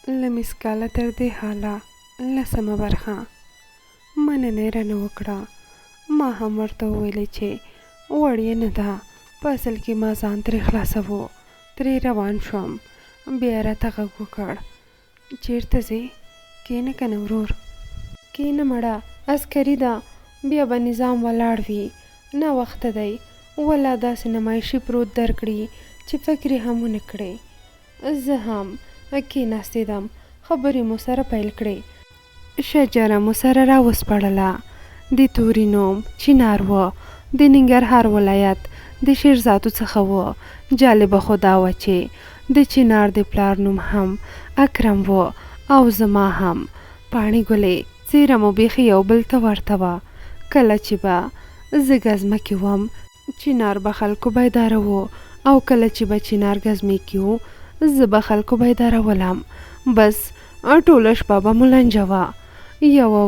له مسکاله تر دې حاله 10مه برخه. مننه یې رانه وکړه. ما هم ورته وویلې چې وړ نه ده، په اصل کې ما ځان ترې خلاصوو. ترې روان شوم. بیا یې راته غږ وکړ، چېرته ځې؟ کښېنه که نه ورور. کښېنه مړه، عسکري ده، بیا به نظام ولاړ وي. ناوخته دی، والله داسې نمایشي پروت درکړي چې فکر یې هم ونه کړې. زه هم کښېناستېدم، خبرې مو سره پیل کړې. شجره مو سره راوسپړله. د توري نوم چنار و، د ننګرهار ولایت د شیرزادو څخه و. جالبه خو دا وه چې د چنار د پلار نوم هم اکرم و او زما هم. پاڼې ګلې څېره مو بیخي یو بل ته ورته وه. کله چې به زه ګزمه کې وم، چنار به خلکو بیداره و، او کله چې به چنار ګزمې کې و، زه به خلکو بیدارولم. بس ټوله شپه به مو لنجه وه. یوه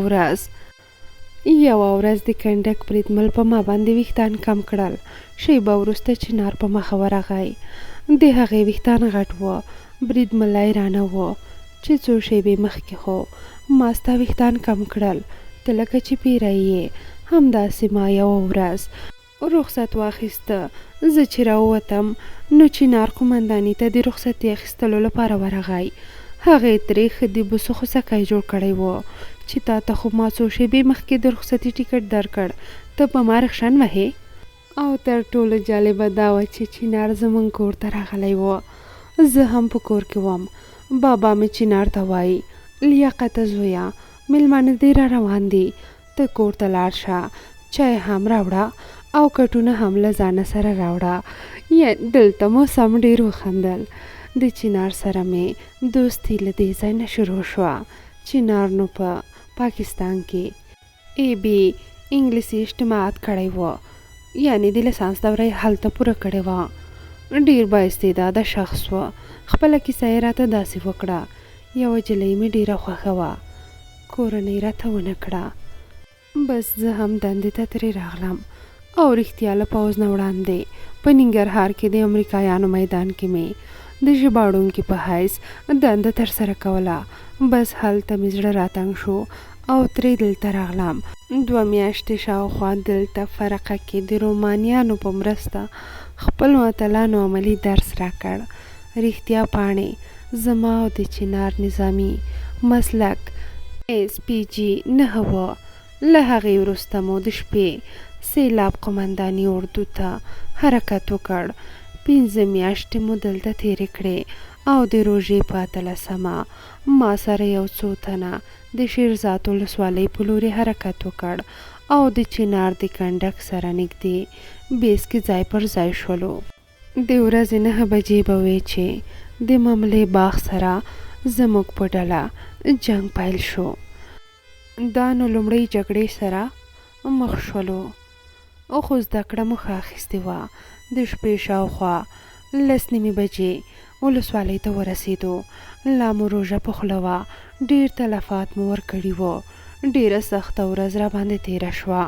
ورځ د کنډک بریدمل په ما باندې ویښتان کم کړل. شیبه وروسته چنار په مخه ورغی. د هغې ویښتان غټ وه. بریدملی رانه و چې څو شیبې مخکې خو ما ستا ویښتان کم کړل، ته لکه چې پیری یې. همداسې ما یوه ورځ رخصت واخیسته. زه چې راووتم نو چنار قومنداني ته د رخصتي اخیستلو لپاره ورغی. هغې ترې ښه د بوسو خوسکی جوړ کړی و چې تا ته خو ما څو شیبې مخکې د رخصتي ټیکټ درکړ، ته په ما رخشن وهې. او تر ټولو جالبه دا وه چې چنار زموږ کور ته راغلی و. زه هم په کور کې وم. بابا مې چنار ته وایي، لیاقته زویه، میلمانه دې را روان دي، ته کور ته لاړ شه، چای هم راوړه او کټونه هم له ځانه سره راوړه. دلته مو سم ډېر وخندل. د چنار سره مې دوستي له دې ځای نه شروع شوه. چنار نو په پاکستان کې AB انګلیسي اجتماعات کړی و، یعنې د لیسانس دوره یې هلته پوره کړې وه. ډېر بااستعداده شخص و. خپله کیسه یې راته داسې وکړه. یوه جلۍ مې ډېره خوښه وه، کورنۍ راته ونه کړه. بس زه هم دندې ته ترې راغلم او رښتیا له پوځ نه وړاندې په ننګرهار کې د امریکایانو میدان کې مې د ژباړونکي په حیث دنده ترسره کوله. بس هلته مې زړه راتنګ شو او ترې دلته راغلم. 2 میاشتې شاوخوا دلته فرقه کې د رومانیانو په مرسته خپلو اتلانو عملي درس راکړ. رښتیا پاڼې زما او د چنار نظامي مسلک SPG 9 و. له هغې وروسته مو د شپې سیلاب قمنداني اردو ته حرکت وکړ. 15 میاشتې مو دلته تېرې کړې او د روژې په 18مه ما سره یو څو تنه د شیرزاد ولسوالۍ په لورې حرکت وکړ او د چنار د کنډک سره نږدې بیس کې ځای پر ځای شولو. د ورځې 9 بجې به وې چې د مملې باغ سره زموږ په ډله جنگ پیل شو. دا نو لومړۍ جګړې سره مخ شولو، خو زده کړه مو ښه اخیستې وه. د شپې شاوخوا 10 بجې ولسوالۍ ته ورسېدو. لا مو روژه په خوله وه. ډېر تلفات مو ورکړي وو. ډېره سخته ورځ را باندې تېره شوه.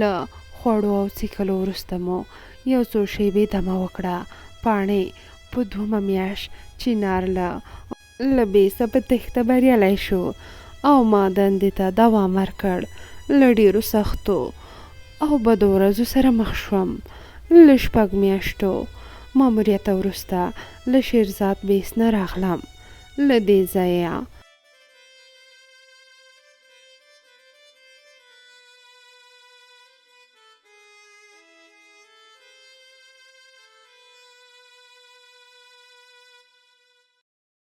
له خوړو او څښلو وروسته مو یو څو شیبې دمه وکړه. پاڼې په 2مه میاشت چنار له بیسه په تېښته بریالی شو او ما دندې ته دوام ورکړ. له ډېرو سختو او بدو ورځو سره مخ شوم. له 6 میاشتو ماموریته وروسته له شیرزاد بیس نه راغلم. له دې ځایه